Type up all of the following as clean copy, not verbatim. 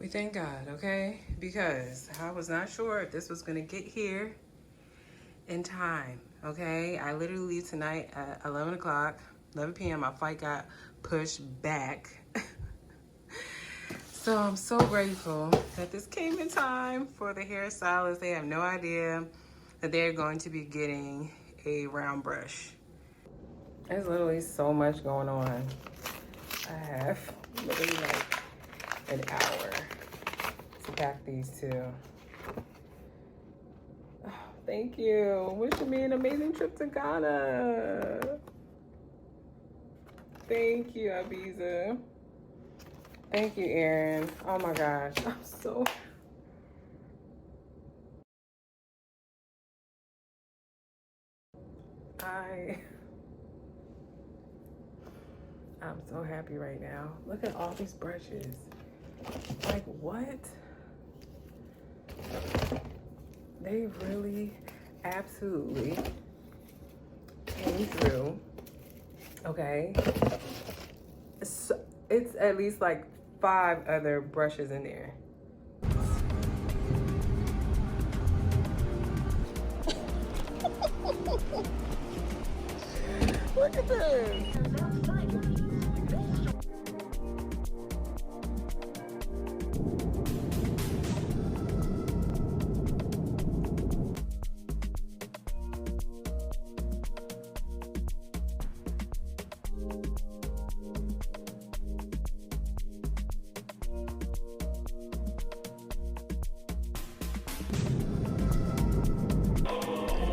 We thank God, okay? Because I was not sure if this was gonna get here in time, okay? I literally leave tonight at 11 o'clock, 11 p.m. My flight got pushed back. So I'm so grateful that this came in time for the hairstylists. They have no idea that they're going to be getting a round brush. There's literally so much going on. I have literally like an hour to pack these two. Oh, thank you. Wishing me an amazing trip to Ghana. Thank you, Abiza. Thank you, Erin. Oh my gosh, I'm so happy right now. Look at all these brushes. Like, what? They really absolutely came through. Okay. So it's at least like 5 other brushes in there. Look at this.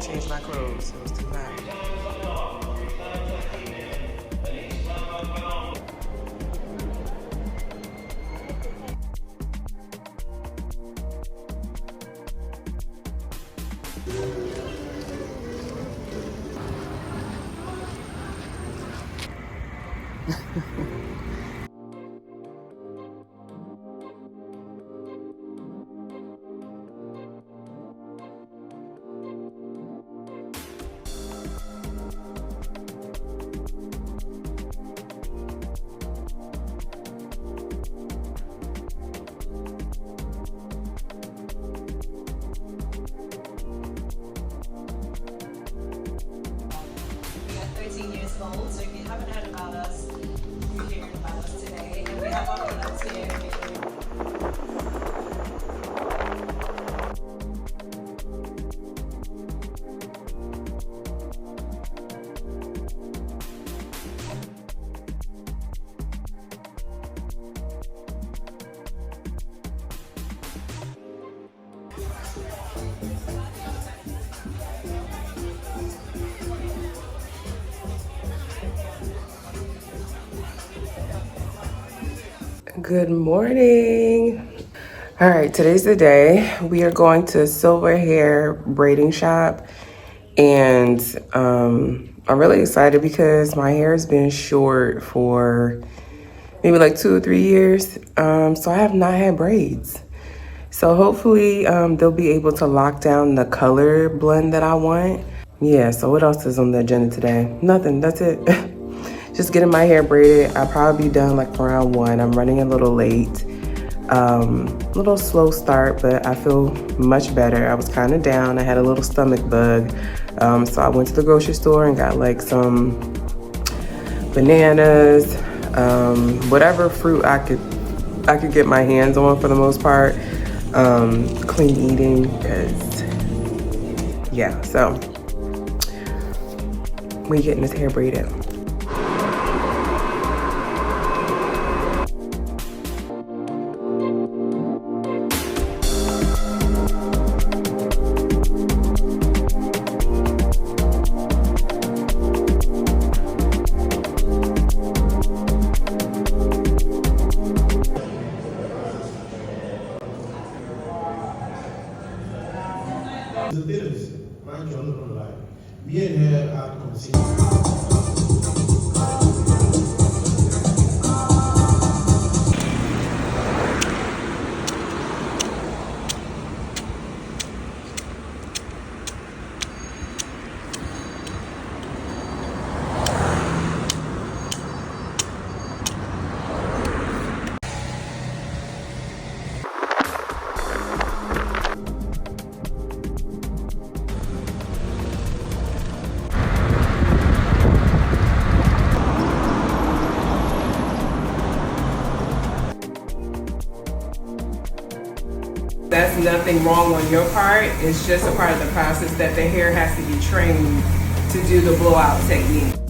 Changed my clothes. It was too hot. So if you haven't heard about us, you're hearing about us today. And we have our products here. Good morning. All right, today's the day. We are going to Silver Hair Braiding Shop, and I'm really excited because my hair has been short for maybe like 2 or 3 years, so I have not had braids. So hopefully they'll be able to lock down the color blend that I want. Yeah, so what else is on the agenda today? Nothing, that's it. Just getting my hair braided. I'll probably be done like around 1. I'm running a little late. Little slow start, but I feel much better. I was kind of down. I had a little stomach bug. So I went to the grocery store and got like some bananas, whatever fruit I could get my hands on for the most part. Clean eating, because yeah, so we getting this hair braided. Me and her had conversation. nothing wrong on your part. It's just a part of the process that the hair has to be trained to do the blowout technique.